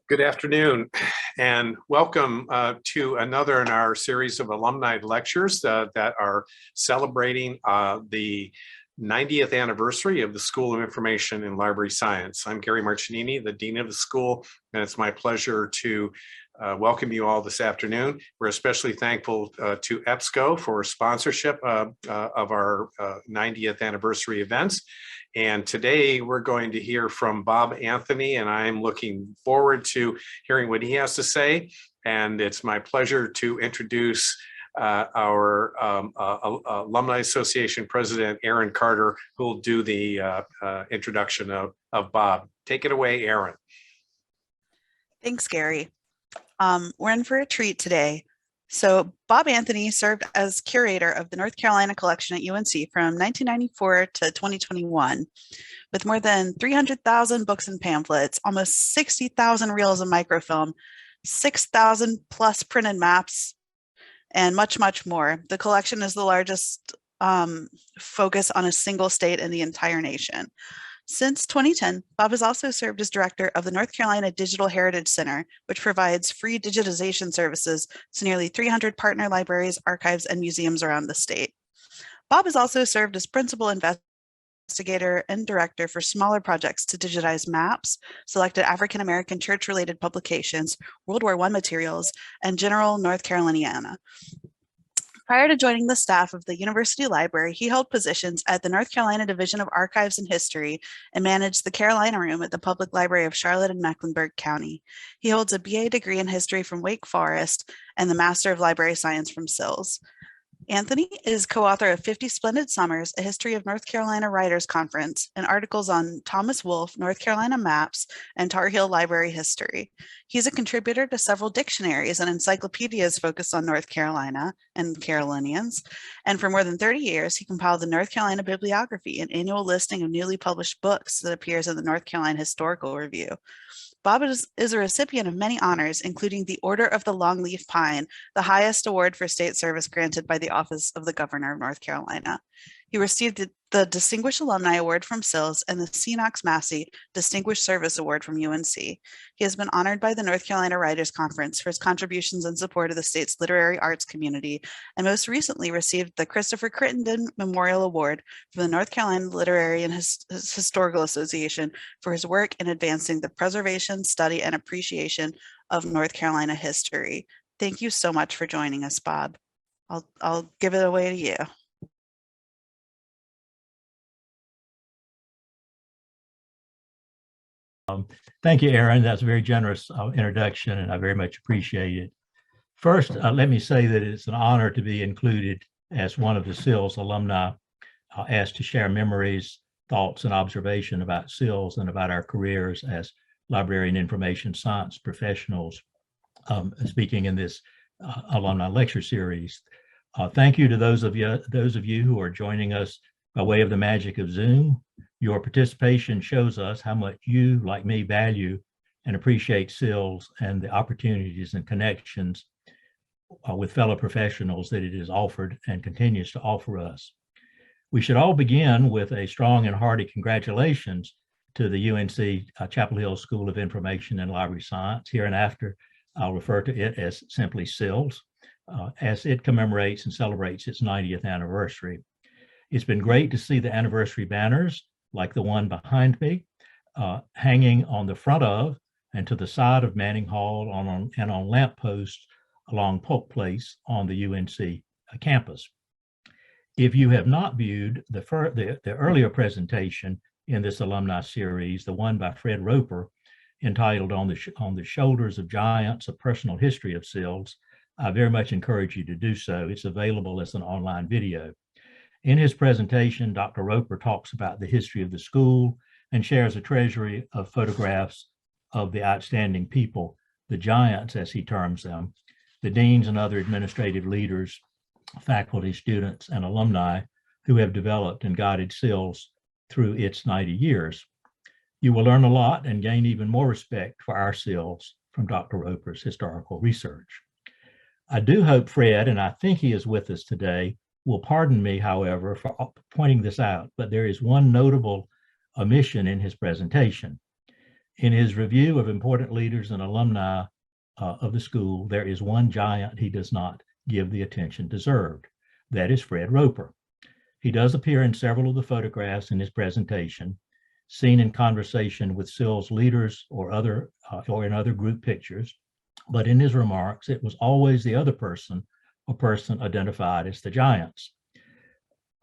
Good afternoon, and welcome to another in our series of Alumni Lectures that are celebrating the 90th anniversary of the School of Information and Library Science. I'm Gary Marcinini, the Dean of the school, and it's my pleasure to welcome you all this afternoon. We're especially thankful to EBSCO for sponsorship of our 90th anniversary events. And today we're going to hear from Bob Anthony, and I'm looking forward to hearing what he has to say. And it's my pleasure to introduce our Alumni Association President, Aaron Carter, who will do the introduction of Bob. Take it away, Aaron. Thanks, Gary. We're in for a treat today. So Bob Anthony served as curator of the North Carolina collection at UNC from 1994 to 2021, with more than 300,000 books and pamphlets, almost 60,000 reels of microfilm, 6,000 plus printed maps, and much, much more. The collection is the largest focus on a single state in the entire nation. Since 2010, Bob has also served as director of the North Carolina Digital Heritage Center, which provides free digitization services to nearly 300 partner libraries, archives, and museums around the state. Bob has also served as principal investigator and director for smaller projects to digitize maps, selected African-American church-related publications, World War I materials, and general North Caroliniana. Prior to joining the staff of the University Library, he held positions at the North Carolina Division of Archives and History and managed the Carolina Room at the Public Library of Charlotte and Mecklenburg County. He holds a BA degree in history from Wake Forest and the Master of Library Science from SILS. Anthony is co-author of 50 Splendid Summers, a History of North Carolina Writers Conference, and articles on Thomas Wolfe, North Carolina Maps, and Tar Heel Library History. He's a contributor to several dictionaries and encyclopedias focused on North Carolina and Carolinians, and for more than 30 years, he compiled the North Carolina Bibliography, an annual listing of newly published books that appears in the North Carolina Historical Review. Bob is a recipient of many honors, including the Order of the Longleaf Pine, the highest award for state service granted by the Office of the Governor of North Carolina. He received the Distinguished Alumni Award from SILS and the C. Knox Massey Distinguished Service Award from UNC. He has been honored by the North Carolina Writers Conference for his contributions in support of the state's literary arts community, and most recently received the Christopher Crittenden Memorial Award from the North Carolina Literary and Historical Association for his work in advancing the preservation, study, and appreciation of North Carolina history. Thank you so much for joining us, Bob. I'll give it away to you. Thank you, Aaron. That's a very generous introduction, and I very much appreciate it. First, let me say that it's an honor to be included as one of the SILS alumni asked to share memories, thoughts, and observation about SILS and about our careers as library and information science professionals, speaking in this alumni lecture series. Thank you to those of you who are joining us by way of the magic of Zoom. Your participation shows us how much you, like me, value and appreciate SILS and the opportunities and connections with fellow professionals that it has offered and continues to offer us. We should all begin with a strong and hearty congratulations to the UNC Chapel Hill School of Information and Library Science. Hereinafter, I'll refer to it as simply SILS, as it commemorates and celebrates its 90th anniversary. It's been great to see the anniversary banners, like the one behind me, hanging on the front of and to the side of Manning Hall and on lampposts along Polk Place on the UNC campus. If you have not viewed the earlier presentation in this alumni series, the one by Fred Roper, entitled On the Shoulders of Giants, A Personal History of SILS, I very much encourage you to do so. It's available as an online video. In his presentation, Dr. Roper talks about the history of the school and shares a treasury of photographs of the outstanding people, the giants as he terms them, the deans and other administrative leaders, faculty, students, and alumni who have developed and guided SILS through its 90 years. You will learn a lot and gain even more respect for our SILS from Dr. Roper's historical research. I do hope Fred, and I think he is with us today, will pardon me, however, for pointing this out, but there is one notable omission in his presentation. In his review of important leaders and alumni of the school, there is one giant he does not give the attention deserved. That is Fred Roper. He does appear in several of the photographs in his presentation, seen in conversation with SILS leaders or in other group pictures, but in his remarks, it was always the other person or person identified as the giants.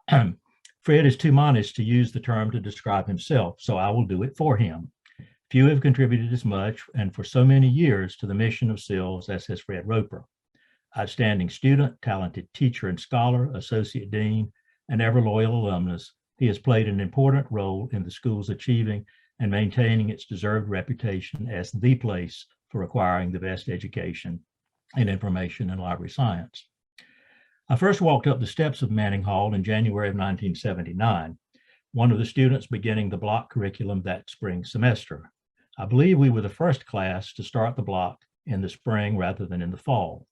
Fred is too modest to use the term to describe himself, so I will do it for him. Few have contributed as much and for so many years to the mission of SILS as has Fred Roper. Outstanding student, talented teacher and scholar, associate dean, and ever loyal alumnus, he has played an important role in the school's achieving and maintaining its deserved reputation as the place for acquiring the best education in information and library science. I first walked up the steps of Manning Hall in January of 1979, one of the students beginning the block curriculum that spring semester. I believe we were the first class to start the block in the spring rather than in the fall.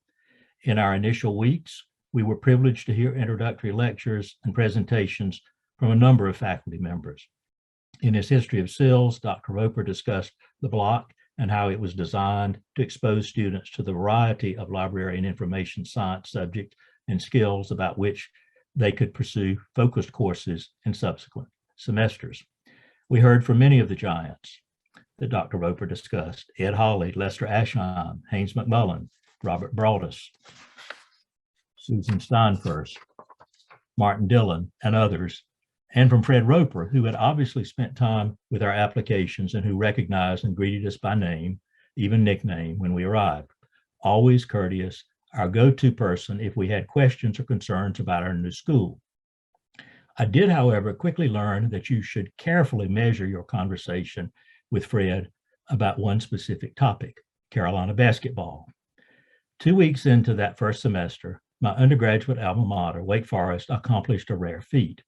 In our initial weeks, we were privileged to hear introductory lectures and presentations from a number of faculty members. In his history of SILS, Dr. Roper discussed the block and how it was designed to expose students to the variety of library and information science subjects and skills about which they could pursue focused courses in subsequent semesters. We heard from many of the giants that Dr. Roper discussed: Ed Hawley, Lester Ashheim, Haynes McMullen, Robert Broadus, Susan Steinfurst, Martin Dillon, and others, and from Fred Roper, who had obviously spent time with our applications and who recognized and greeted us by name, even nickname, when we arrived. Always courteous, our go-to person if we had questions or concerns about our new school. I did, however, quickly learn that you should carefully measure your conversation with Fred about one specific topic: Carolina basketball. 2 weeks into that first semester, my undergraduate alma mater, Wake Forest, accomplished a rare feat.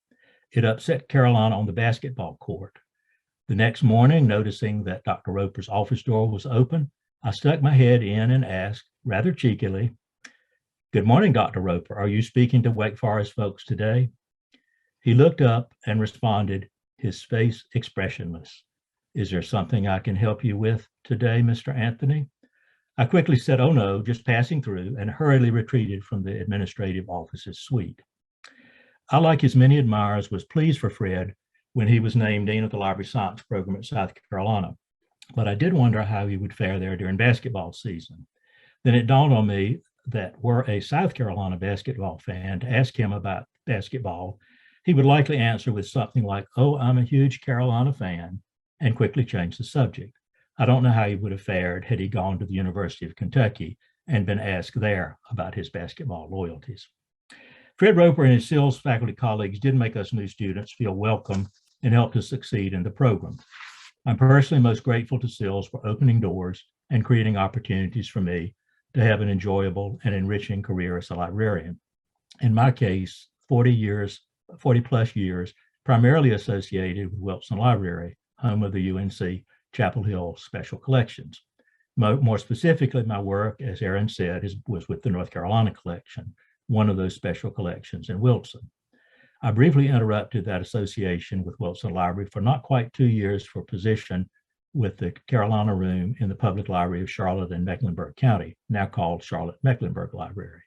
It upset Carolina on the basketball court. The next morning, noticing that Dr. Roper's office door was open, I stuck my head in and asked, rather cheekily, "Good morning, Dr. Roper. Are you speaking to Wake Forest folks today?" He looked up and responded, his face expressionless. "Is there something I can help you with today, Mr. Anthony?" I quickly said, "Oh no, just passing through," and hurriedly retreated from the administrative office's suite. I, like his many admirers, was pleased for Fred when he was named Dean of the Library Science Program at South Carolina, but I did wonder how he would fare there during basketball season. Then it dawned on me that were a South Carolina basketball fan to ask him about basketball, he would likely answer with something like, "Oh, I'm a huge Carolina fan," and quickly change the subject. I don't know how he would have fared had he gone to the University of Kentucky and been asked there about his basketball loyalties. Fred Roper and his SILS faculty colleagues did make us new students feel welcome and helped us succeed in the program. I'm personally most grateful to SILS for opening doors and creating opportunities for me to have an enjoyable and enriching career as a librarian. In my case, 40 plus years, primarily associated with Wilson Library, home of the UNC Chapel Hill Special Collections. More specifically, my work, as Aaron said, was with the North Carolina Collection, one of those special collections in Wilson. I briefly interrupted that association with Wilson Library for not quite 2 years for position with the Carolina Room in the Public Library of Charlotte and Mecklenburg County, now called Charlotte-Mecklenburg Library.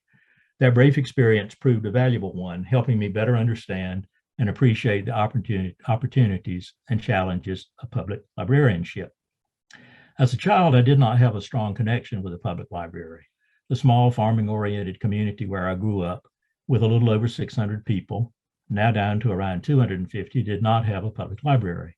That brief experience proved a valuable one, helping me better understand and appreciate the opportunities and challenges of public librarianship. As a child, I did not have a strong connection with the public library. The small farming-oriented community where I grew up, with a little over 600 people, now down to around 250, did not have a public library.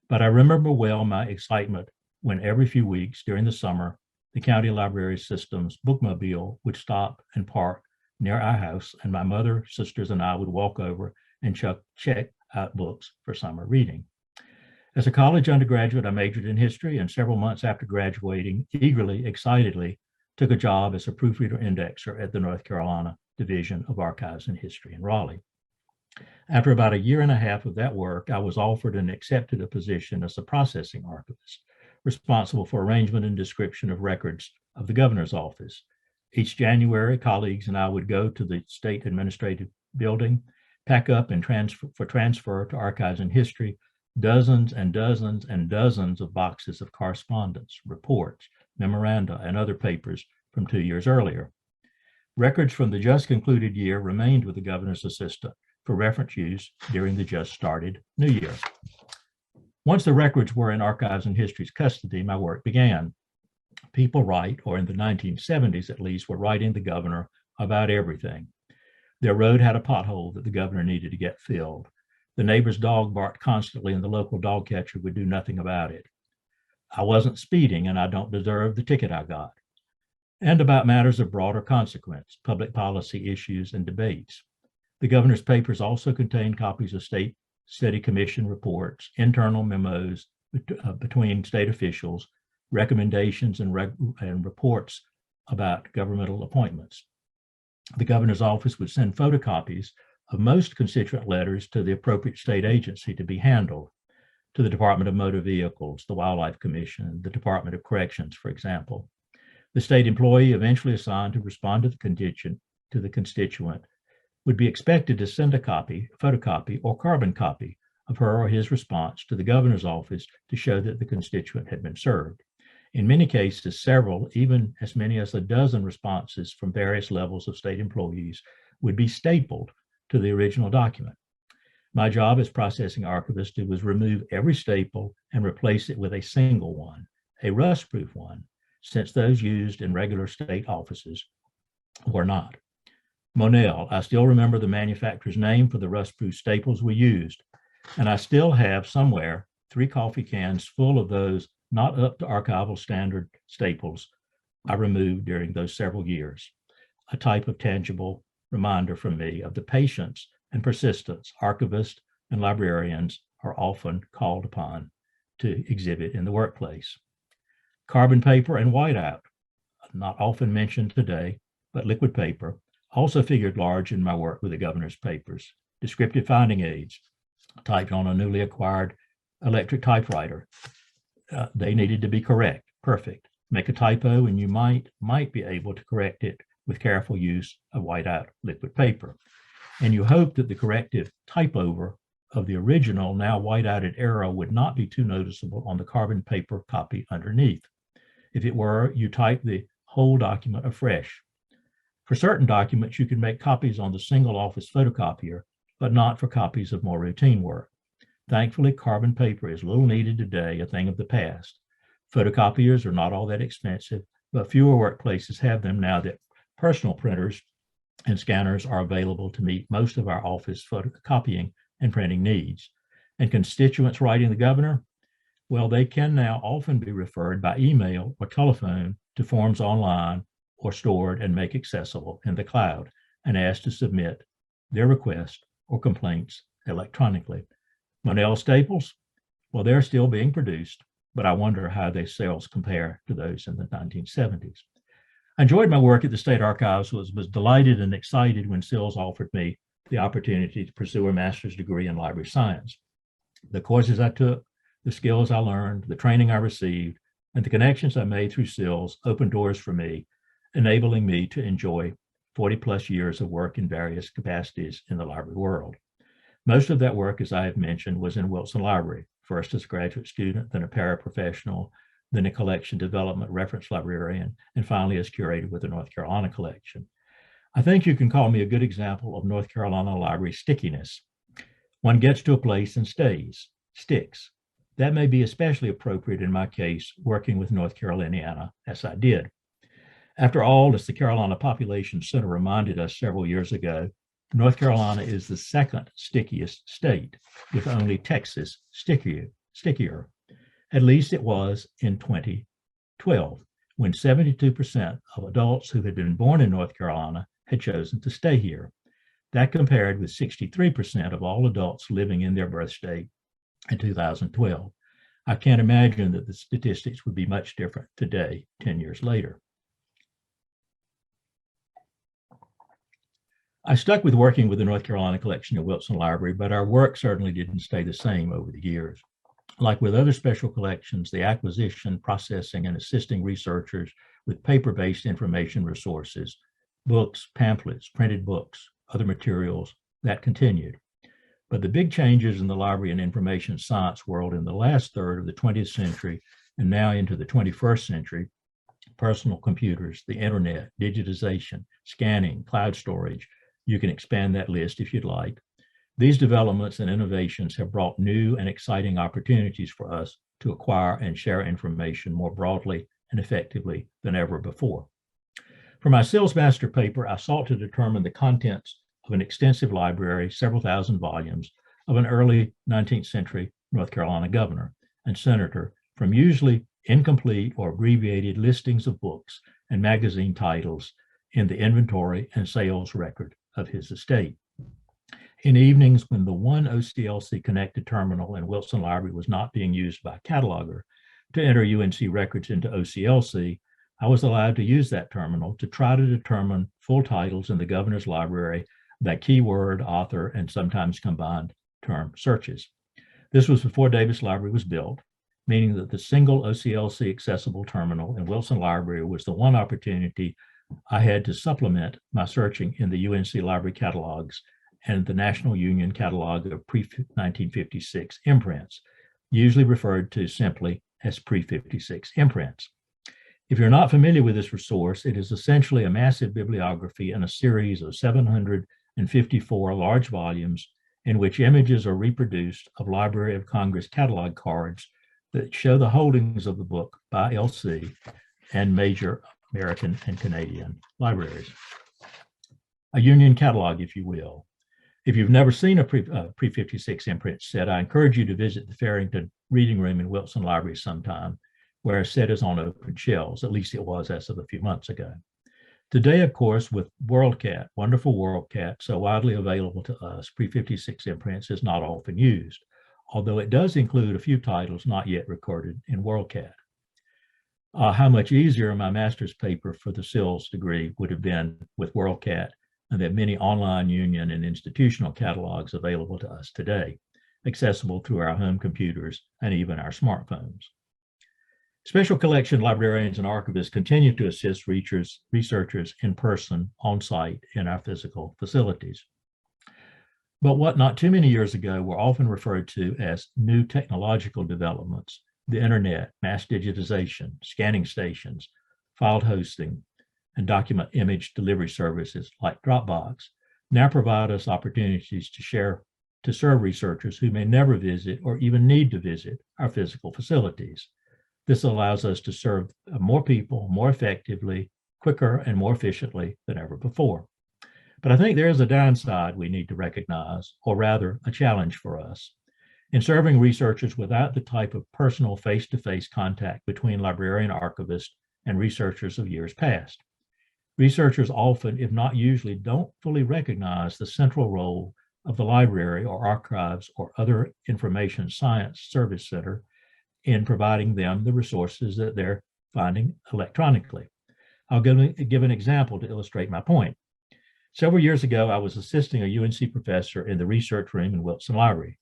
But I remember well my excitement when every few weeks during the summer, the county library system's bookmobile would stop and park near our house, and my mother, sisters, and I would walk over and check out books for summer reading. As a college undergraduate, I majored in history, and several months after graduating, excitedly, took a job as a proofreader indexer at the North Carolina Division of Archives and History in Raleigh. After about a year and a half of that work, I was offered and accepted a position as a processing archivist, responsible for arrangement and description of records of the governor's office. Each January, colleagues and I would go to the state administrative building, pack up and transfer to Archives and History dozens and dozens and dozens of boxes of correspondence, reports, memoranda, and other papers from 2 years earlier. Records from the just concluded year remained with the governor's assistant for reference use during the just started new year. Once the records were in Archives and History's custody, my work began. People write, or in the 1970s at least, were writing the governor about everything. Their road had a pothole that the governor needed to get filled. The neighbor's dog barked constantly and the local dog catcher would do nothing about it. I wasn't speeding and I don't deserve the ticket I got. And about matters of broader consequence, public policy issues and debates. The governor's papers also contained copies of state study commission reports, internal memos between state officials, recommendations and reports about governmental appointments. The governor's office would send photocopies of most constituent letters to the appropriate state agency to be handled, to the Department of Motor Vehicles, the Wildlife Commission, the Department of Corrections, for example. The state employee eventually assigned to respond to the constituent would be expected to send a copy, photocopy, or carbon copy of her or his response to the governor's office to show that the constituent had been served. In many cases, several, even as many as a dozen responses from various levels of state employees would be stapled to the original document. My job as processing archivist was remove every staple and replace it with a single one, a rust-proof one, since those used in regular state offices were not. Monell, I still remember the manufacturer's name for the rust-proof staples we used, and I still have somewhere 3 coffee cans full of those not up to archival standard staples I removed during those several years, a type of tangible reminder from me of the patience and persistence archivists and librarians are often called upon to exhibit in the workplace. Carbon paper and whiteout, not often mentioned today, but liquid paper, also figured large in my work with the governor's papers. Descriptive finding aids, typed on a newly acquired electric typewriter. They needed to be correct, perfect. Make a typo and you might be able to correct it with careful use of whiteout liquid paper. And you hope that the corrective type over of the original, now whiteouted error would not be too noticeable on the carbon paper copy underneath. If it were, you type the whole document afresh. For certain documents, you can make copies on the single office photocopier, but not for copies of more routine work. Thankfully, carbon paper is little needed today, a thing of the past. Photocopiers are not all that expensive, but fewer workplaces have them now that personal printers and scanners are available to meet most of our office photocopying and printing needs. And constituents writing the governor, well, they can now often be referred by email or telephone to forms online or stored and make accessible in the cloud and asked to submit their request or complaints electronically. Monell staples, well, they're still being produced, but I wonder how their sales compare to those in the 1970s. I enjoyed my work at the State Archives, was delighted and excited when SILS offered me the opportunity to pursue a master's degree in library science. The courses I took, the skills I learned, the training I received, and the connections I made through SILS opened doors for me, enabling me to enjoy 40 plus years of work in various capacities in the library world. Most of that work, as I have mentioned, was in Wilson Library, first as a graduate student, then a paraprofessional, then a collection development reference librarian, and finally as curator with the North Carolina collection. I think you can call me a good example of North Carolina library stickiness. One gets to a place and stays, sticks. That may be especially appropriate in my case, working with North Caroliniana, as I did. After all, as the Carolina Population Center reminded us several years ago, North Carolina is the second stickiest state, with only Texas stickier. At least it was in 2012, when 72% of adults who had been born in North Carolina had chosen to stay here. That compared with 63% of all adults living in their birth state in 2012. I can't imagine that the statistics would be much different today, 10 years later. I stuck with working with the North Carolina collection at Wilson Library, but our work certainly didn't stay the same over the years. Like with other special collections, the acquisition, processing, and assisting researchers with paper-based information resources, books, pamphlets, printed books, other materials, that continued. But the big changes in the library and information science world in the last third of the 20th century and now into the 21st century, personal computers, the internet, digitization, scanning, cloud storage, you can expand that list if you'd like. These developments and innovations have brought new and exciting opportunities for us to acquire and share information more broadly and effectively than ever before. For my SILS master paper, I sought to determine the contents of an extensive library, several thousand volumes, of an early 19th century North Carolina governor and senator from usually incomplete or abbreviated listings of books and magazine titles in the inventory and sales record of his estate. In evenings when the one OCLC connected terminal in Wilson Library was not being used by a cataloger to enter UNC records into OCLC, I was allowed to use that terminal to try to determine full titles in the governor's library by keyword, author, and sometimes combined term searches. This was before Davis Library was built, meaning that the single OCLC accessible terminal in Wilson Library was the one opportunity I had to supplement my searching in the UNC library catalogs and the National Union catalog of pre-1956 imprints, usually referred to simply as pre-56 imprints. If you're not familiar with this resource, it is essentially a massive bibliography and a series of 754 large volumes in which images are reproduced of Library of Congress catalog cards that show the holdings of the book by LC and major American and Canadian libraries. A union catalog, if you will. If you've never seen a pre-56 imprint set, I encourage you to visit the Farrington Reading Room in Wilson Library sometime, where a set is on open shelves, at least it was as of a few months ago. Today, of course, with WorldCat, wonderful WorldCat, so widely available to us, pre-56 imprints is not often used, although it does include a few titles not yet recorded in WorldCat. How much easier my master's paper for the SILS degree would have been with WorldCat and the many online union and institutional catalogs available to us today, accessible through our home computers and even our smartphones. Special collection librarians and archivists continue to assist researchers in person, on site, in our physical facilities. But what not too many years ago were often referred to as new technological developments, the internet, mass digitization, scanning stations, filed hosting, and document image delivery services like Dropbox now provide us opportunities to serve researchers who may never visit or even need to visit our physical facilities. This allows us to serve more people more effectively, quicker, and more efficiently than ever before. But I think there is a downside we need to recognize, or rather a challenge for us. In serving researchers without the type of personal face-to-face contact between librarian archivists and researchers of years past. Researchers often, if not usually, don't fully recognize the central role of the library or archives or other information science service center in providing them the resources that they're finding electronically. I'll give an example to illustrate my point. Several years ago, I was assisting a UNC professor in the research room in Wilson Library.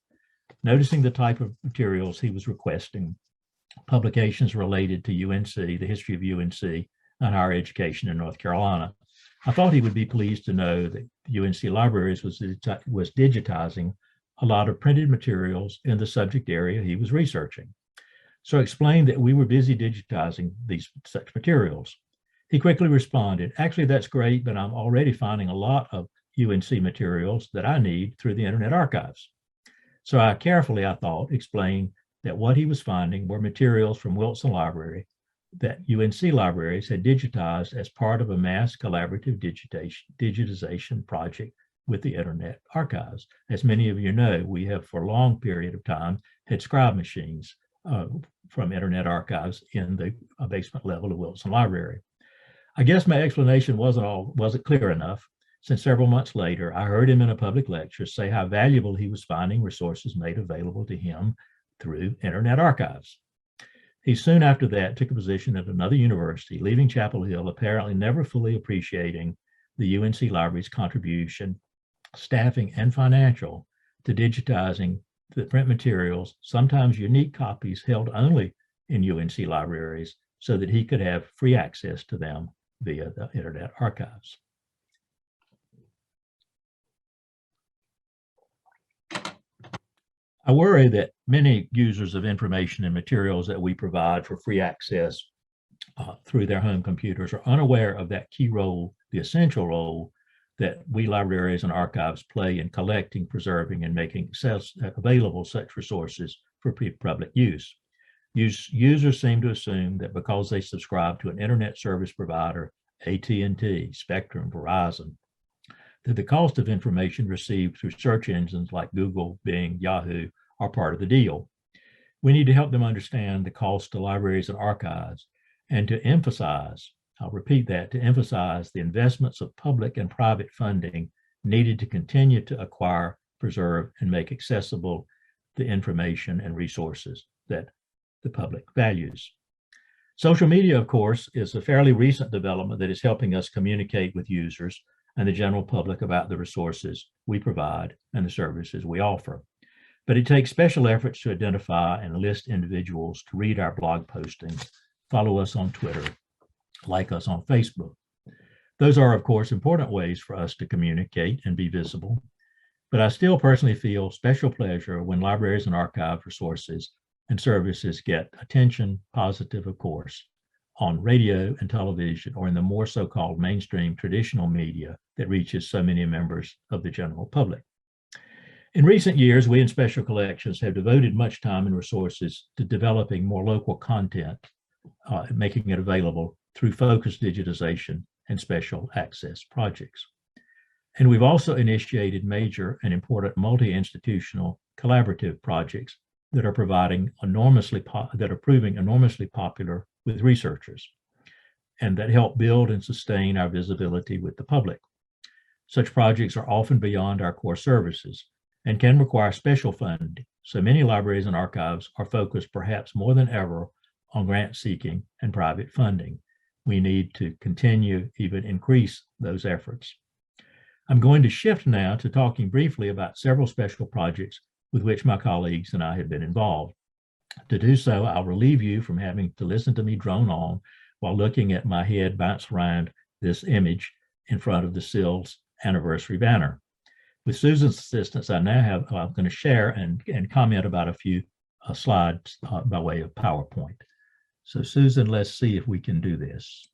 Noticing the type of materials he was requesting, publications related to UNC, the history of UNC, and higher education in North Carolina, I thought he would be pleased to know that UNC Libraries was digitizing a lot of printed materials in the subject area he was researching. So I explained that we were busy digitizing such materials. He quickly responded, actually, that's great, but I'm already finding a lot of UNC materials that I need through the Internet Archives. So I carefully, I thought, explained that what he was finding were materials from Wilson Library that UNC libraries had digitized as part of a mass collaborative digitization project with the Internet Archives. As many of you know, we have for a long period of time had scribe machines from Internet Archives in the basement level of Wilson Library. I guess my explanation wasn't clear enough, since several months later, I heard him in a public lecture say how valuable he was finding resources made available to him through Internet Archives. He soon after that took a position at another university, leaving Chapel Hill, apparently never fully appreciating the UNC Library's contribution, staffing and financial, to digitizing the print materials, sometimes unique copies held only in UNC libraries, so that he could have free access to them via the Internet Archives. I worry that many users of information and materials that we provide for free access through their home computers are unaware of that key role, the essential role that we libraries and archives play in collecting, preserving, and making available such resources for public use. Users seem to assume that because they subscribe to an internet service provider, AT&T, Spectrum, Verizon, that the cost of information received through search engines like Google, Bing, Yahoo are part of the deal. We need to help them understand the cost to libraries and archives and to emphasize, I'll repeat that, to emphasize the investments of public and private funding needed to continue to acquire, preserve, and make accessible the information and resources that the public values. Social media, of course, is a fairly recent development that is helping us communicate with users and the general public about the resources we provide and the services we offer. But it takes special efforts to identify and list individuals to read our blog postings, follow us on Twitter, like us on Facebook. Those are, of course, important ways for us to communicate and be visible. But I still personally feel special pleasure when libraries and archive resources and services get attention, positive, of course, on radio and television, or in the more so-called mainstream traditional media that reaches so many members of the general public. In recent years, we in Special Collections have devoted much time and resources to developing more local content, making it available through focused digitization and special access projects. And we've also initiated major and important multi-institutional collaborative projects that are proving enormously popular with researchers and that help build and sustain our visibility with the public. Such projects are often beyond our core services and can require special funding. So many libraries and archives are focused perhaps more than ever on grant seeking and private funding. We need to continue, even increase those efforts. I'm going to shift now to talking briefly about several special projects with which my colleagues and I have been involved. To do so, I'll relieve you from having to listen to me drone on while looking at my head bounce around this image in front of the SILS anniversary banner. With Susan's assistance, I'm going to share and comment about a few slides by way of PowerPoint. So Susan, let's see if we can do this.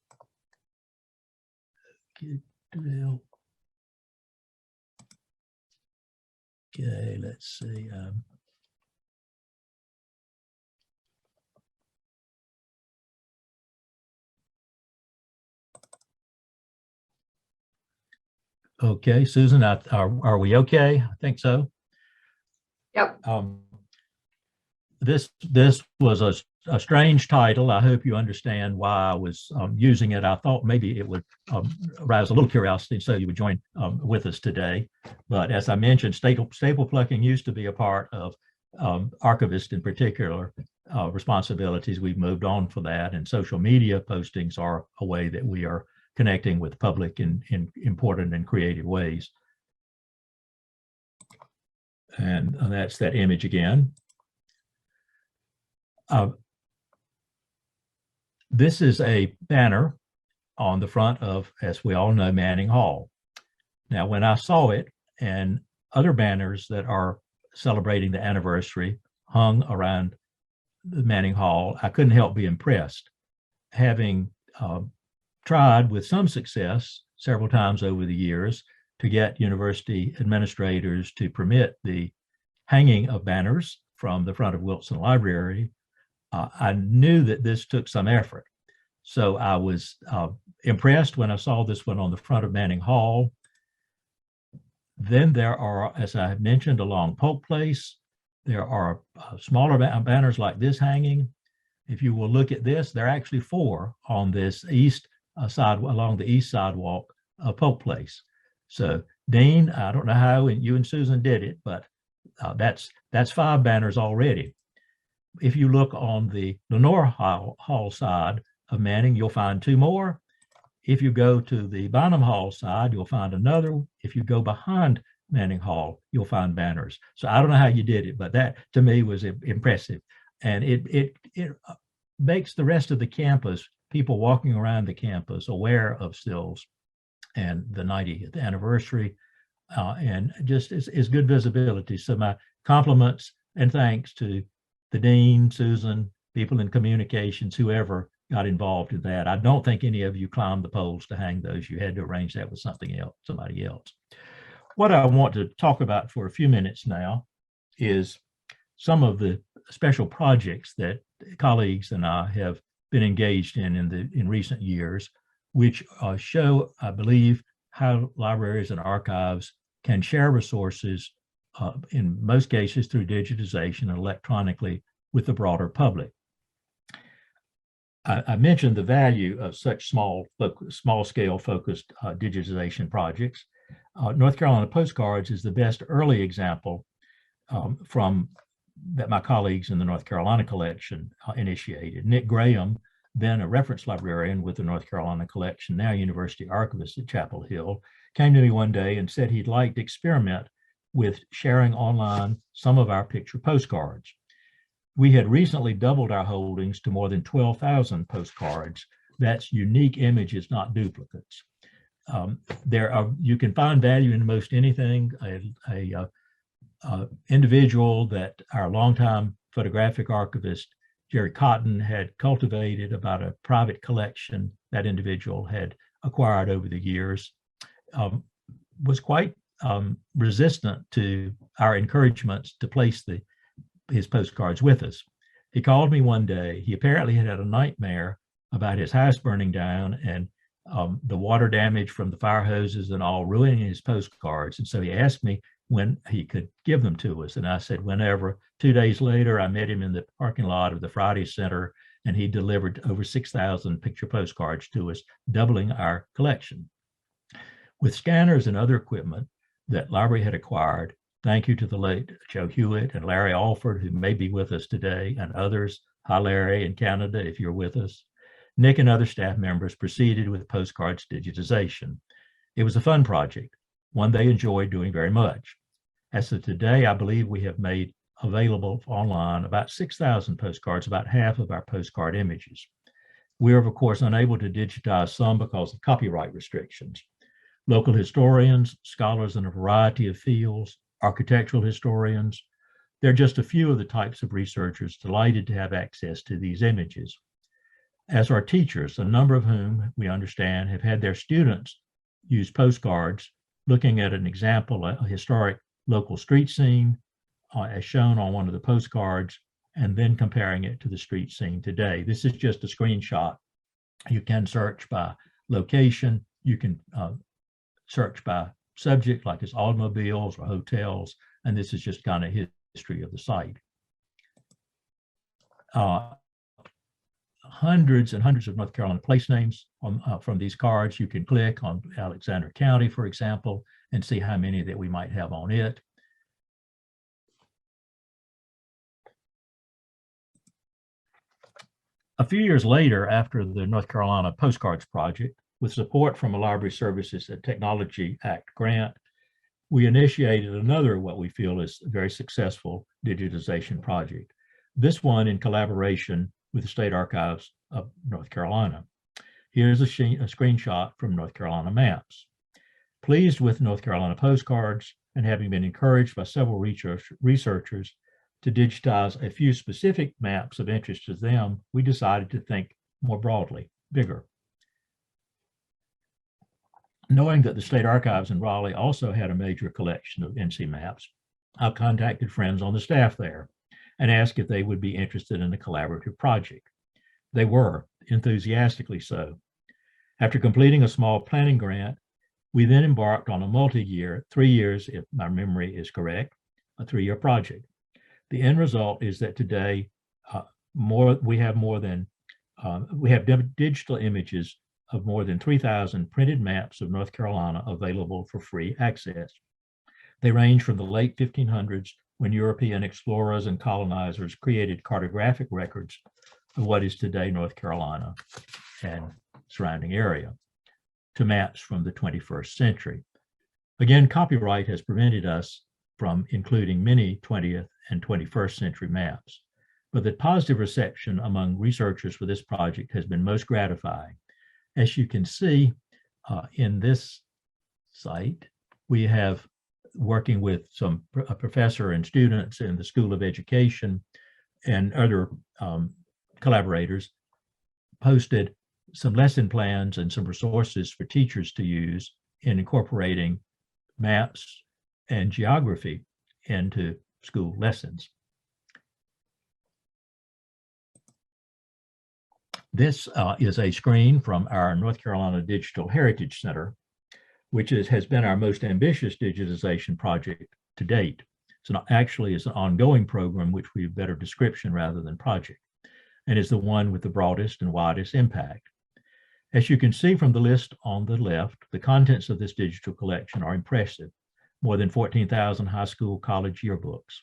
Okay, let's see. Okay, Susan, are we okay? I think so. Yep. This was a strange title. I hope you understand why I was using it. I thought maybe it would arouse a little curiosity, so you would join with us today. But as I mentioned, staple plucking used to be a part of archivists in particular responsibilities. We've moved on for that, and social media postings are a way that we are connecting with the public in important and creative ways. And that's that image again. This is a banner on the front of, as we all know, Manning Hall. Now, when I saw it and other banners that are celebrating the anniversary hung around the Manning Hall, I couldn't help be impressed. Having tried with some success several times over the years to get university administrators to permit the hanging of banners from the front of Wilson Library, I knew that this took some effort. So I was impressed when I saw this one on the front of Manning Hall. Then there are, as I mentioned, along Polk Place, there are smaller banners like this hanging. If you will look at this, there are actually 4 on this east side, along the east sidewalk of Polk Place. So Dean, I don't know how you and Susan did it, but that's 5 banners already. If you look on the Lenore Hall side of Manning, you'll find 2 more. If you go to the Bonham Hall side, you'll find another. If you go behind Manning Hall, you'll find banners. So I don't know how you did it, but that to me was impressive. And it makes the rest of the campus, people walking around the campus, aware of SILS and the 90th anniversary, and just is good visibility. So my compliments And thanks to the dean, Susan, people in communications, whoever got involved in that. I don't think any of you climbed the poles to hang those. You had to arrange that with somebody else. What I want to talk about for a few minutes now is some of the special projects that colleagues and I have been engaged in recent years, which show, I believe, how libraries and archives can share resources, in most cases through digitization and electronically, with the broader public. I mentioned the value of such small-scale focused digitization projects. North Carolina Postcards is the best early example that my colleagues in the North Carolina collection initiated. Nick Graham, then a reference librarian with the North Carolina collection, now University Archivist at Chapel Hill, came to me one day and said he'd like to experiment with sharing online some of our picture postcards. We had recently doubled our holdings to more than 12,000 postcards. That's unique images, not duplicates. You can find value in most anything. Individual that our longtime photographic archivist, Jerry Cotton, had cultivated about a private collection that individual had acquired over the years, was quite resistant to our encouragements to place his postcards with us. He called me one day. He apparently had a nightmare about his house burning down and the water damage from the fire hoses and all ruining his postcards. And so he asked me when he could give them to us. And I said, whenever. 2 days later, I met him in the parking lot of the Friday Center, and he delivered over 6,000 picture postcards to us, doubling our collection. With scanners and other equipment that library had acquired, thank you to the late Joe Hewitt and Larry Alford, who may be with us today, and others. Hi, Larry, in Canada, if you're with us. Nick and other staff members proceeded with postcards digitization. It was a fun project, one they enjoyed doing very much. As of today, I believe we have made available online about 6,000 postcards, about half of our postcard images. We are, of course, unable to digitize some because of copyright restrictions. Local historians, scholars in a variety of fields, architectural historians, they're just a few of the types of researchers delighted to have access to these images. As our teachers, a number of whom we understand have had their students use postcards, looking at an example, a historic local street scene, as shown on one of the postcards, and then comparing it to the street scene today. This is just a screenshot. You can search by location. You can search by subject, like it's automobiles or hotels, and this is just kind of history of the site. Hundreds and hundreds of North Carolina place names from these cards. You can click on Alexander County, for example, and see how many that we might have on it. A few years later, after the North Carolina Postcards Project, with support from a Library Services and Technology Act grant, we initiated another, what we feel is a very successful digitization project. This one in collaboration with the State Archives of North Carolina. Here's a screenshot from North Carolina maps. Pleased with North Carolina postcards and having been encouraged by several researchers to digitize a few specific maps of interest to them, we decided to think more broadly, bigger. Knowing that the State Archives in Raleigh also had a major collection of NC maps, I contacted friends on the staff there and asked if they would be interested in a collaborative project. They were, enthusiastically so. After completing a small planning grant, we then embarked on a multi-year, 3 years, if my memory is correct, a 3-year project. The end result is that today we have digital images of more than 3,000 printed maps of North Carolina available for free access. They range from the late 1500s, when European explorers and colonizers created cartographic records of what is today North Carolina and surrounding area, to maps from the 21st century. Again, copyright has prevented us from including many 20th and 21st century maps, but the positive reception among researchers for this project has been most gratifying. As you can see in this site, we have working with a professor and students in the School of Education and other collaborators, posted some lesson plans and some resources for teachers to use in incorporating maps and geography into school lessons. This is a screen from our North Carolina Digital Heritage Center, which has been our most ambitious digitization project to date. Actually, it's an ongoing program, which we have better description rather than project, and is the one with the broadest and widest impact. As you can see from the list on the left, the contents of this digital collection are impressive. More than 14,000 high school, college yearbooks,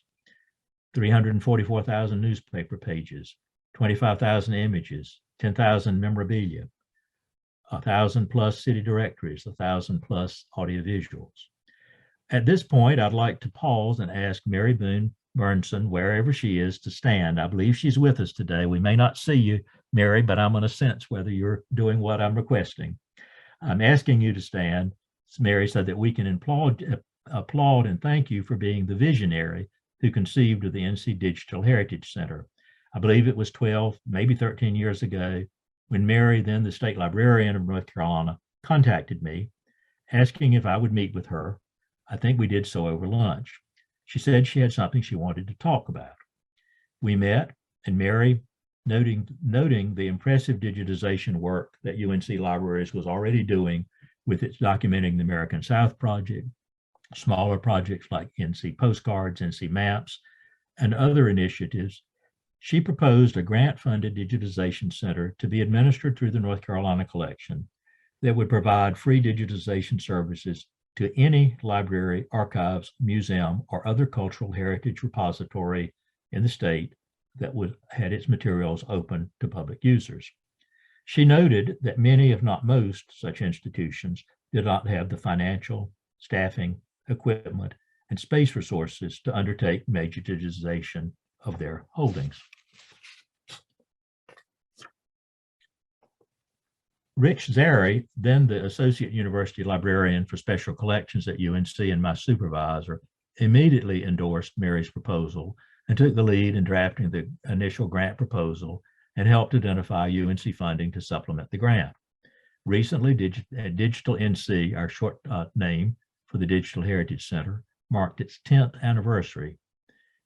344,000 newspaper pages, 25,000 images, 10,000 memorabilia, 1,000 plus city directories, 1,000 plus audiovisuals. At this point, I'd like to pause and ask Mary Boone Bernson, wherever she is, to stand. I believe she's with us today. We may not see you, Mary, but I'm going to sense whether you're doing what I'm requesting. I'm asking you to stand, Mary, so that we can applaud and thank you for being the visionary who conceived of the NC Digital Heritage Center. I believe it was 12, maybe 13 years ago, when Mary, then the state librarian of North Carolina, contacted me, asking if I would meet with her. I think we did so over lunch. She said she had something she wanted to talk about. We met, and Mary, noting the impressive digitization work that UNC Libraries was already doing with its Documenting the American South project, smaller projects like NC Postcards, NC Maps, and other initiatives, she proposed a grant-funded digitization center to be administered through the North Carolina collection that would provide free digitization services to any library, archives, museum, or other cultural heritage repository in the state that had its materials open to public users. She noted that many, if not most, such institutions did not have the financial, staffing, equipment, and space resources to undertake major digitization of their holdings. Rich Zary, then the Associate University Librarian for Special Collections at UNC and my supervisor, immediately endorsed Mary's proposal and took the lead in drafting the initial grant proposal and helped identify UNC funding to supplement the grant. Recently, Digital NC, our short name for the Digital Heritage Center, marked its 10th anniversary.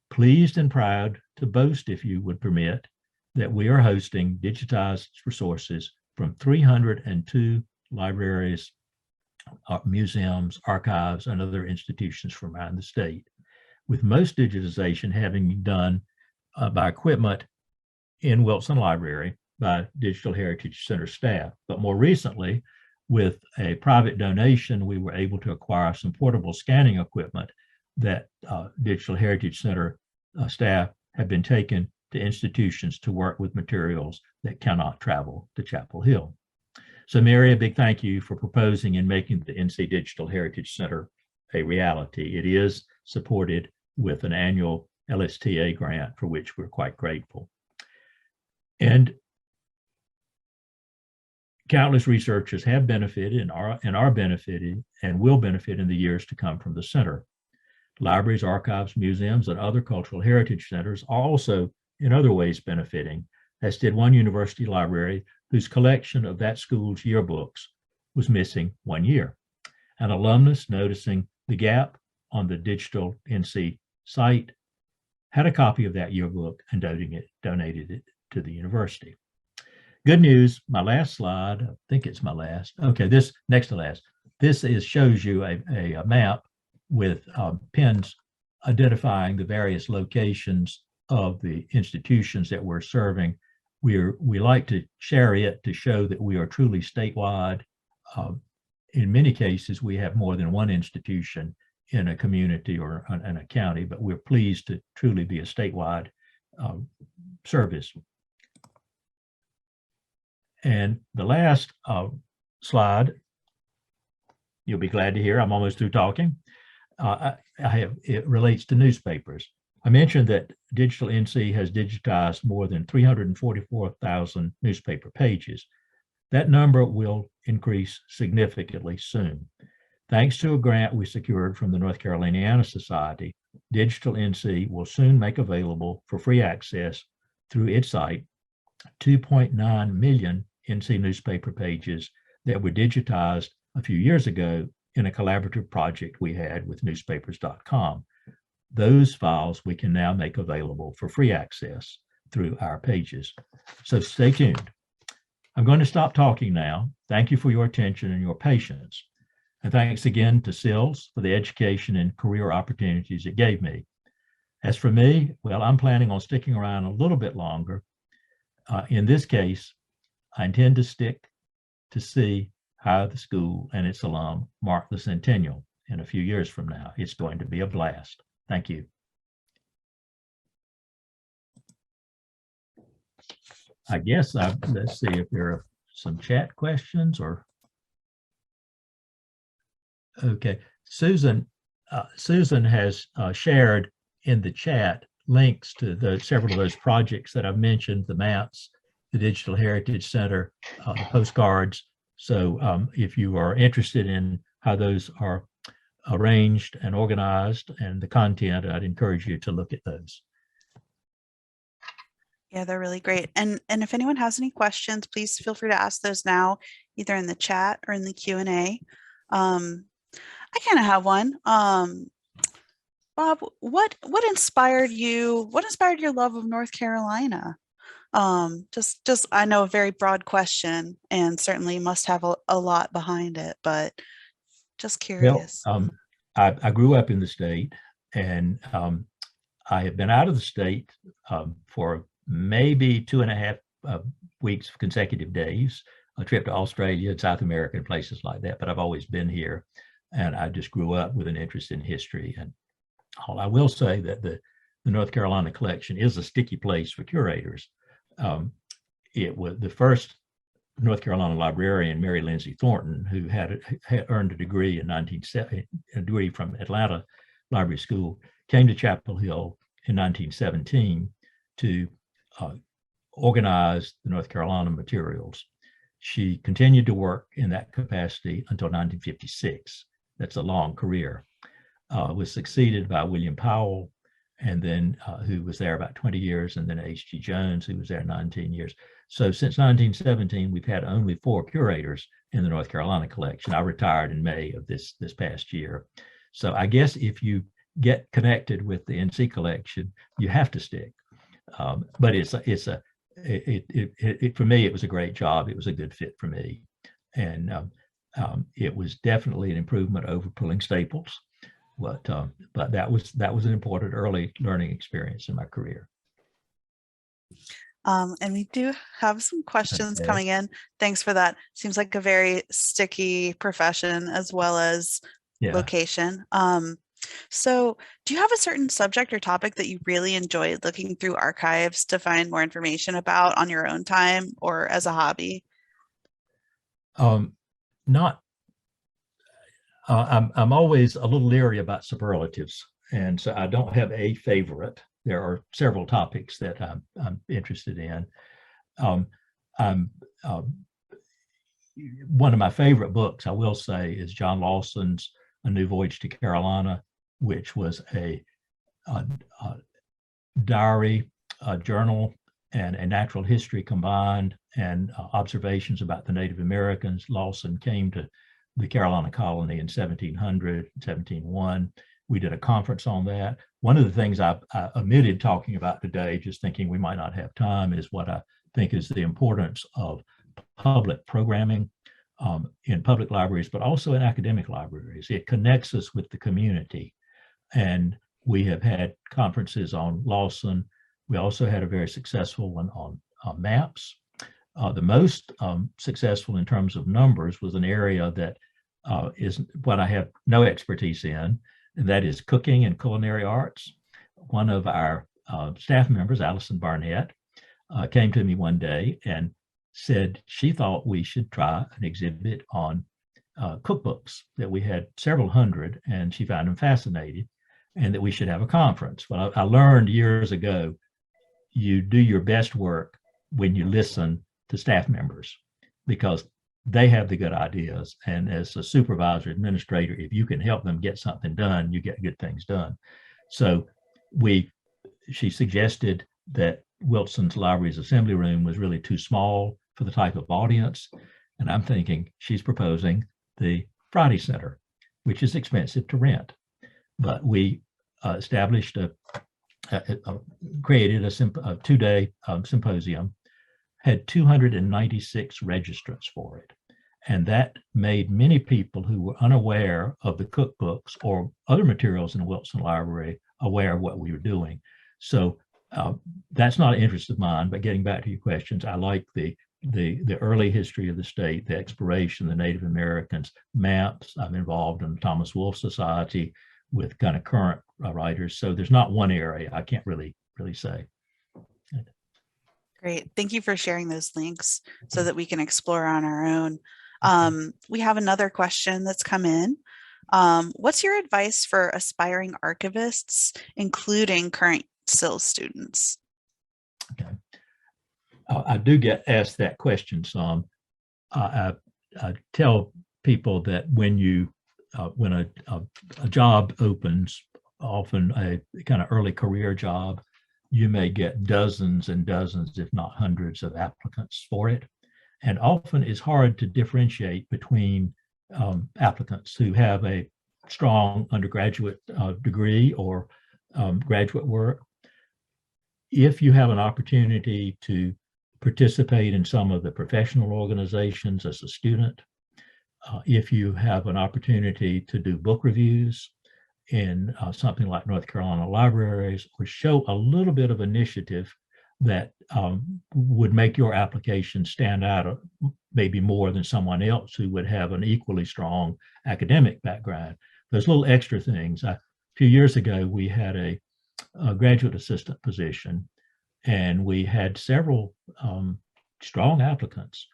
Pleased and proud to boast, if you would permit, that we are hosting digitized resources from 302 libraries, museums, archives, and other institutions from around the state, with most digitization having been done by equipment in Wilson Library by Digital Heritage Center staff. But more recently, with a private donation, we were able to acquire some portable scanning equipment that Digital Heritage Center staff have been taken to institutions to work with materials that cannot travel to Chapel Hill. So Mary, a big thank you for proposing and making the NC Digital Heritage Center a reality. It is supported with an annual LSTA grant, for which we're quite grateful. And countless researchers have benefited and are benefited and will benefit in the years to come from the center. Libraries, archives, museums, and other cultural heritage centers are also in other ways benefiting, as did one university library whose collection of that school's yearbooks was missing 1 year. An alumnus, noticing the gap on the Digital NC site, had a copy of that yearbook and donated it to the university. Good news, my last slide, I think it's my last. Okay, this next to last. This shows you a map with pins identifying the various locations of the institutions that we're serving. We like to share it to show that we are truly statewide. In many cases, we have more than one institution in a community or in a county, but we're pleased to truly be a statewide service. And the last slide, you'll be glad to hear, I'm almost through talking. It relates to newspapers. I mentioned that Digital NC has digitized more than 344,000 newspaper pages. That number will increase significantly soon. Thanks to a grant we secured from the North Caroliniana Society, Digital NC will soon make available for free access through its site 2.9 million NC newspaper pages that were digitized a few years ago in a collaborative project we had with newspapers.com. Those files we can now make available for free access through our pages. So stay tuned. I'm going to stop talking now. Thank you for your attention and your patience. And thanks again to SILS for the education and career opportunities it gave me. As for me, well, I'm planning on sticking around a little bit longer. In this case, I intend to stick to see how the school and its alum mark the centennial in a few years from now. It's going to be a blast. Thank you. I guess let's see if there are some chat questions or. Okay, Susan has shared in the chat links to several of those projects that I've mentioned, the maps, the Digital Heritage Center, the postcards. So if you are interested in how those are arranged and organized and the content, I'd encourage you to look at those. Yeah, they're really great. And if anyone has any questions, please feel free to ask those now, either in the chat or in the Q&A. I kind of have one. Bob, what inspired you? What inspired your love of North Carolina? Just I know a very broad question, and certainly must have a lot behind it, but just curious. Well, I grew up in the state, and I have been out of the state for maybe 2.5 weeks of consecutive days, a trip to Australia and South America and places like that, but I've always been here. And I just grew up with an interest in history. And all I will say that the North Carolina collection is a sticky place for curators. It was the first North Carolina librarian, Mary Lindsay Thornton, who had earned a degree in 1970, a degree from Atlanta Library School, came to Chapel Hill in 1917 to organize the North Carolina materials. She continued to work in that capacity until 1956. That's a long career. Was succeeded by William Powell, and then who was there about 20 years, and then H.G. Jones, who was there 19 years. So since 1917, we've had only 4 curators in the North Carolina collection. I retired in May of this past year. So I guess if you get connected with the NC collection, you have to stick. But for me, it was a great job. It was a good fit for me. And it was definitely an improvement over pulling staples, but that was an important early learning experience in my career. And we do have some questions coming in. Thanks for that. Seems like a very sticky profession as well as vocation. So do you have a certain subject or topic that you really enjoyed looking through archives to find more information about on your own time or as a hobby? I'm always a little leery about superlatives, and so I don't have a favorite. There are several topics that I'm interested in. One of my favorite books, I will say, is John Lawson's A New Voyage to Carolina, which was a diary, a journal, and a natural history combined, and observations about the Native Americans. Lawson came to the Carolina colony in 1700, 1701. We did a conference on that. One of the things I omitted talking about today, just thinking we might not have time, is what I think is the importance of public programming in public libraries, but also in academic libraries. It connects us with the community. And we have had conferences on Lawson. We also had a very successful one on maps. The most successful in terms of numbers was an area that is what I have no expertise in, and that is cooking and culinary arts. One of our staff members, Allison Barnett, came to me one day and said she thought we should try an exhibit on cookbooks, that we had several hundred, and she found them fascinating, and that we should have a conference. Well, I learned years ago, you do your best work when you listen to staff members, because they have the good ideas. And as a supervisor administrator, if you can help them get something done, you get good things done. So she suggested that Wilson's Library's assembly room was really too small for the type of audience. And I'm thinking she's proposing the Friday Center, which is expensive to rent. But we established created a two-day symposium, had 296 registrants for it. And that made many people who were unaware of the cookbooks or other materials in the Wilson Library aware of what we were doing. So that's not an interest of mine, but getting back to your questions, I like the early history of the state, the exploration, the Native Americans, maps. I'm involved in the Thomas Wolfe Society with kind of current writers. So there's not one area I can't really say. Great. Thank you for sharing those links so that we can explore on our own. We have another question that's come in. What's your advice for aspiring archivists, including current SILS students? Okay. I do get asked that question some. I tell people that when a job opens, often a kind of early career job, you may get dozens and dozens, if not hundreds, of applicants for it. And often it's hard to differentiate between applicants who have a strong undergraduate degree or graduate work. If you have an opportunity to participate in some of the professional organizations as a student, if you have an opportunity to do book reviews in something like North Carolina Libraries, or show a little bit of initiative that would make your application stand out maybe more than someone else who would have an equally strong academic background. Those little extra things. A few years ago, we had a graduate assistant position, and we had several strong applicants.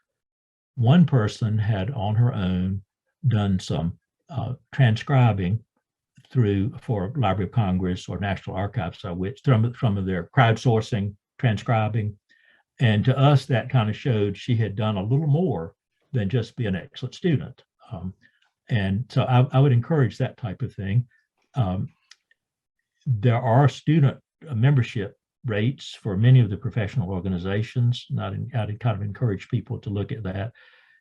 One person had on her own done some transcribing for Library of Congress or National Archives, which some of their crowdsourcing transcribing. And to us, that kind of showed she had done a little more than just be an excellent student. And so I would encourage that type of thing. There are student membership rates for many of the professional organizations. I'd kind of encourage people to look at that.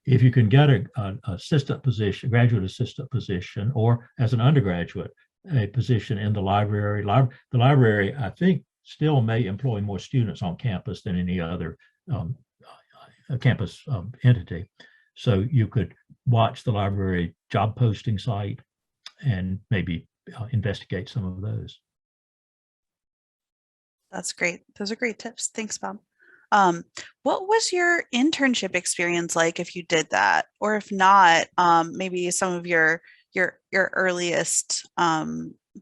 If you can get an assistant position, graduate assistant position, or as an undergraduate, a position in the library. The library, I think, still may employ more students on campus than any other campus entity. So you could watch the library job posting site and maybe investigate some of those. That's great. Those are great tips. Thanks, Bob. What was your internship experience like if you did that? Or if not, maybe some of your earliest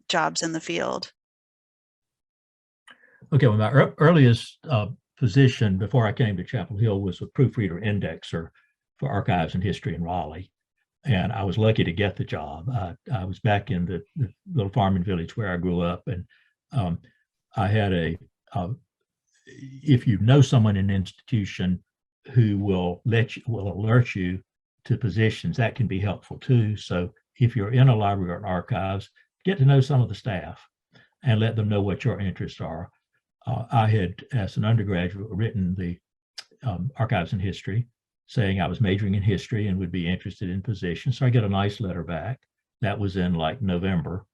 jobs in the field? Okay, well, my earliest position before I came to Chapel Hill was a proofreader indexer for Archives and History in Raleigh. And I was lucky to get the job. I was back in the little farming village where I grew up, and I had if you know someone in an institution who will alert you to positions, that can be helpful too. So if you're in a library or an archives, get to know some of the staff and let them know what your interests are. I had, as an undergraduate, written the Archives and History, saying I was majoring in history and would be interested in positions. So I get a nice letter back. That was in like November.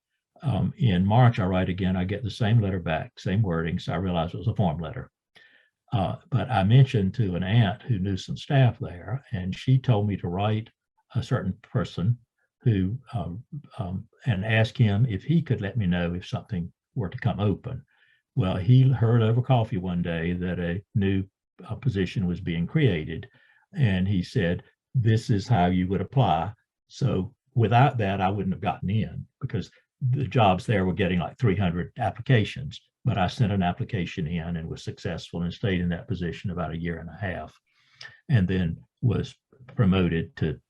In March, I write again, I get the same letter back, same wording, so I realized it was a form letter. But I mentioned to an aunt who knew some staff there, and she told me to write a certain person who, and ask him if he could let me know if something were to come open. Well, he heard over coffee one day that a new position was being created, and he said, this is how you would apply. So without that, I wouldn't have gotten in, because the jobs there were getting like 300 applications, but I sent an application in and was successful and stayed in that position about a year and a half, and then was promoted to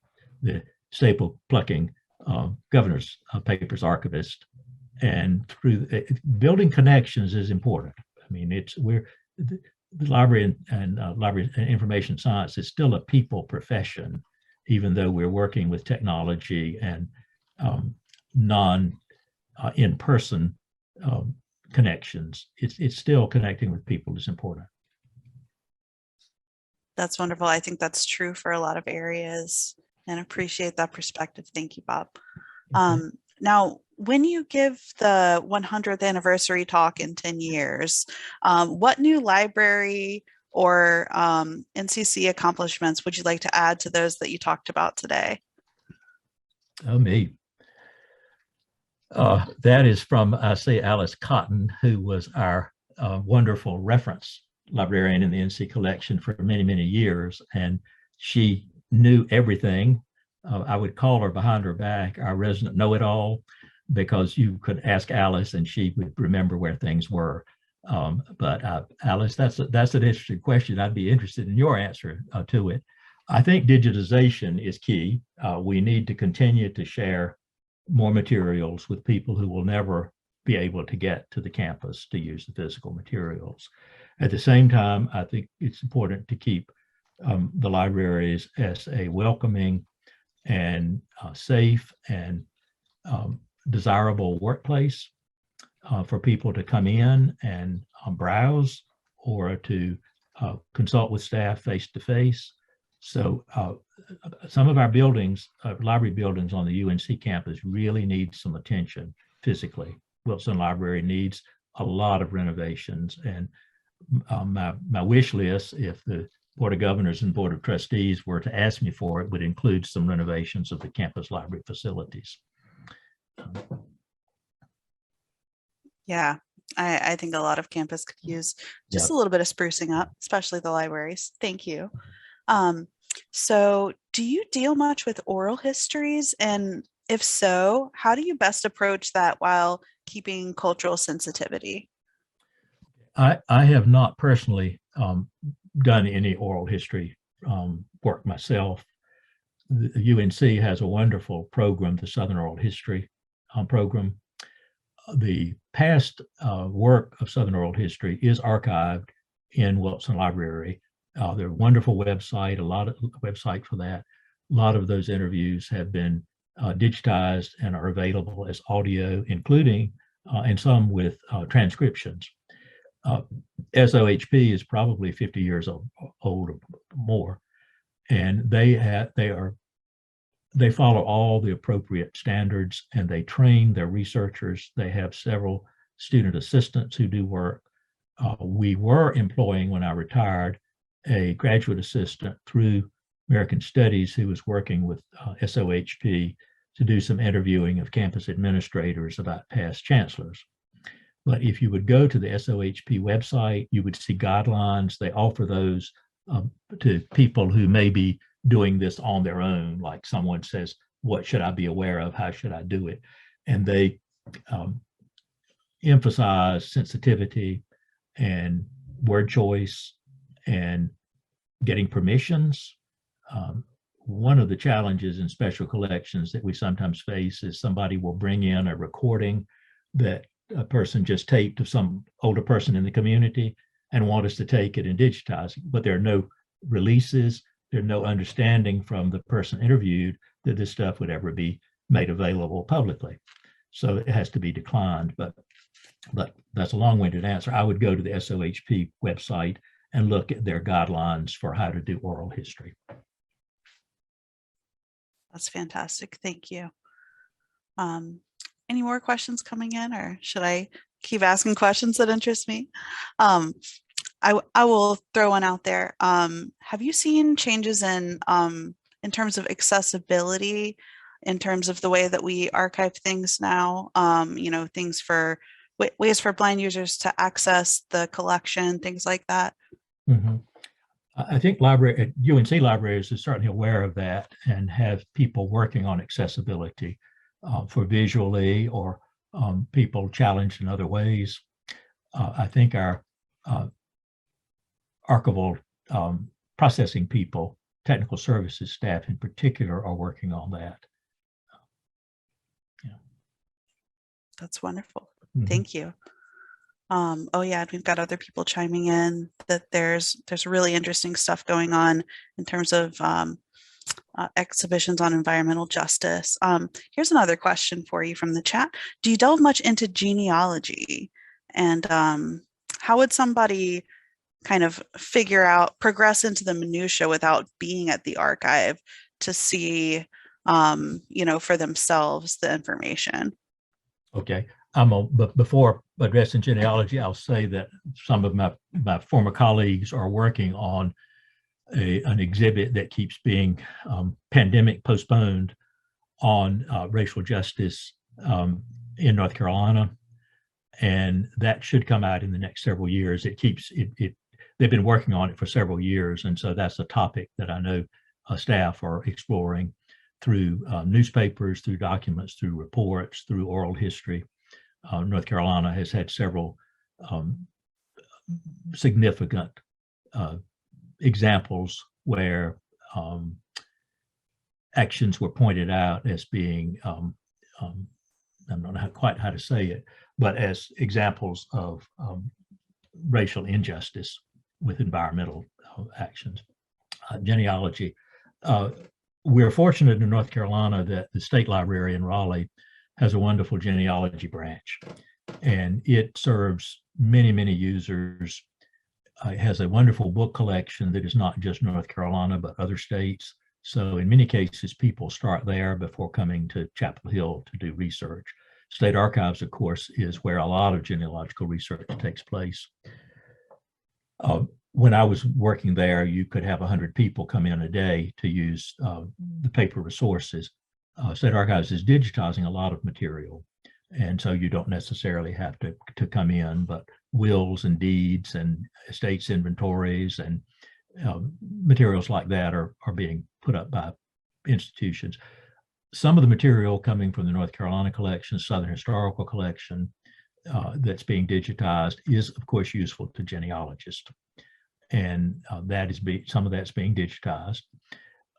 the staple plucking governor's papers archivist. And through building connections is important. I mean, the library and library and information science is still a people profession. even though we're working with technology and non in-person connections, it's still connecting with people is important. That's wonderful. I think that's true for a lot of areas and appreciate that perspective. Thank you, Bob. Now, when you give the 100th anniversary talk in 10 years, what new library or NCC accomplishments would you like to add to those that you talked about today? Oh, me. That is from, I say, Alice Cotton, who was our wonderful reference librarian in the NC collection for many, many years. And she knew everything. I would call her behind her back, our resident know-it-all, because you could ask Alice and she would remember where things were. But Alice, that's an interesting question. I'd be interested in your answer to it. I think digitization is key. We need to continue to share more materials with people who will never be able to get to the campus to use the physical materials. At the same time, I think it's important to keep the libraries as a welcoming and safe and desirable workplace for people to come in and browse or to consult with staff face-to-face. So some of our buildings, library buildings on the UNC campus really need some attention physically. Wilson Library needs a lot of renovations, and my wish list, if the Board of Governors and Board of Trustees were to ask me for it, would include some renovations of the campus library facilities. Yeah, I think a lot of campus could use just a little bit of sprucing up, especially the libraries. Thank you. So do you deal much with oral histories? And if so, how do you best approach that while keeping cultural sensitivity? I have not personally done any oral history work myself. The UNC has a wonderful program, the Southern Oral History program. The past work of Southern Oral History is archived in Wilson Library. There's a wonderful website, website for that. A lot of those interviews have been digitized and are available as audio, including and some with transcriptions. SOHP is probably 50 years old or more, and they follow all the appropriate standards, and they train their researchers. They have several student assistants who do work. We were employing, when I retired, a graduate assistant through American Studies who was working with SOHP to do some interviewing of campus administrators about past chancellors. But if you would go to the SOHP website, you would see guidelines. They offer those to people who may be doing this on their own, like someone says, what should I be aware of? How should I do it? And they emphasize sensitivity and word choice and getting permissions. One of the challenges in special collections that we sometimes face is somebody will bring in a recording that a person just taped of some older person in the community and want us to take it and digitize it, but there are no releases, there's no understanding from the person interviewed that this stuff would ever be made available publicly. So it has to be declined, but that's a long-winded answer. I would go to the SOHP website and look at their guidelines for how to do oral history. That's fantastic. Thank you. Any more questions coming in, or should I keep asking questions that interest me? I will throw one out there. Have you seen changes in terms of accessibility, in terms of the way that we archive things now? Things for ways for blind users to access the collection, things like that. Mm-hmm. I think UNC libraries are certainly aware of that and have people working on accessibility for visually or people challenged in other ways. I think our archival processing people, technical services staff in particular, are working on that. That's wonderful. Mm-hmm. Thank you. Oh yeah, we've got other people chiming in that there's really interesting stuff going on in terms of exhibitions on environmental justice. Here's another question for you from the chat. Do you delve much into genealogy? And how would somebody kind of progress into the minutia without being at the archive to see, for themselves the information? Okay. But before addressing genealogy, I'll say that some of my former colleagues are working on an exhibit that keeps being pandemic postponed on racial justice in North Carolina. And that should come out in the next several years. They've been working on it for several years. And so that's a topic that I know staff are exploring through newspapers, through documents, through reports, through oral history. North Carolina has had several significant examples where actions were pointed out as being, I don't know quite how to say it, but as examples of racial injustice with environmental actions. Genealogy. We're fortunate in North Carolina that the State Library in Raleigh has a wonderful genealogy branch, and it serves many, many users. It has a wonderful book collection that is not just North Carolina, but other states. So in many cases, people start there before coming to Chapel Hill to do research. State Archives, of course, is where a lot of genealogical research takes place. When I was working there, you could have 100 people come in a day to use the paper resources. State Archives is digitizing a lot of material, and so you don't necessarily have to come in, but wills and deeds and estates inventories and materials like that are being put up by institutions. Some of the material coming from the North Carolina collection, Southern Historical Collection, that's being digitized is, of course, useful to genealogists. And some of that's being digitized.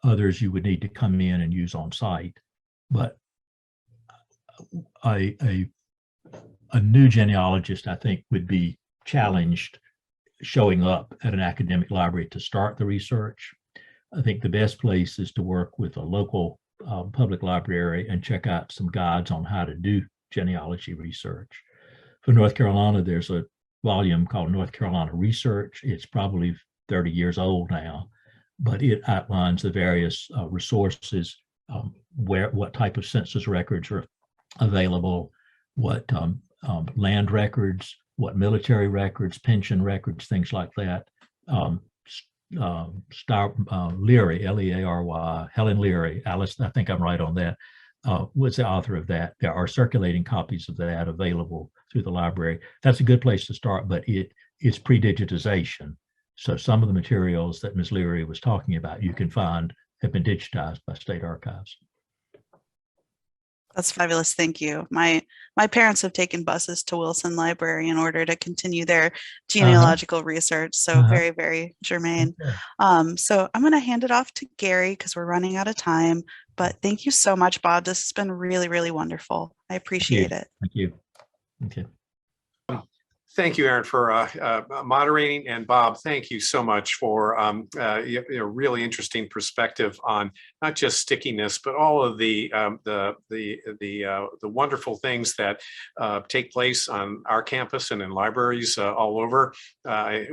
Others you would need to come in and use on site. But a new genealogist, I think, would be challenged showing up at an academic library to start the research. I think the best place is to work with a local public library and check out some guides on how to do genealogy research. For North Carolina, there's a volume called North Carolina Research. It's probably 30 years old now, but it outlines the various resources, what type of census records are available, what land records, what military records, pension records, things like that. Leary, L-E-A-R-Y, Helen Leary, Alice, I think I'm right on that, was the author of that. There are circulating copies of that available through the library. That's a good place to start, but it's pre-digitization. So some of the materials that Ms. Leary was talking about, you can find have been digitized by State Archives. That's fabulous. Thank you. My parents have taken buses to Wilson Library in order to continue their genealogical research. So very, very germane. Okay. So I'm going to hand it off to Gary because we're running out of time. But thank you so much, Bob. This has been really, really wonderful. I appreciate it. Thank you. Okay. Thank you, Aaron, for moderating, and Bob, thank you so much for really interesting perspective on not just stickiness, but all of the wonderful things that take place on our campus and in libraries all over.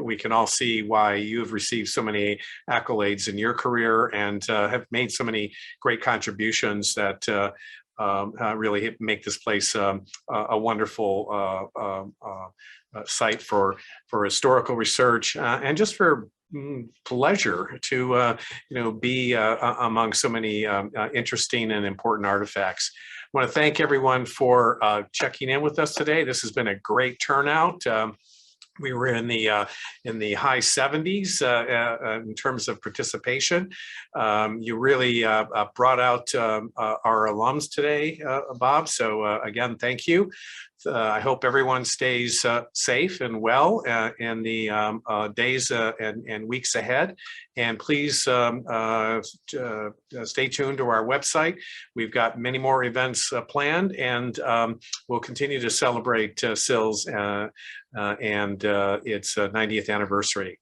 We can all see why you have received so many accolades in your career and have made so many great contributions that really make this place a wonderful site for historical research and just for pleasure to be among so many interesting and important artifacts. I want to thank everyone for checking in with us today. This has been a great turnout. We were in the high 70s in terms of participation. You really brought out our alums today, Bob. So again, thank you. I hope everyone stays safe and well in the days and weeks ahead. And please stay tuned to our website. We've got many more events planned, and we'll continue to celebrate SILS and its 90th anniversary.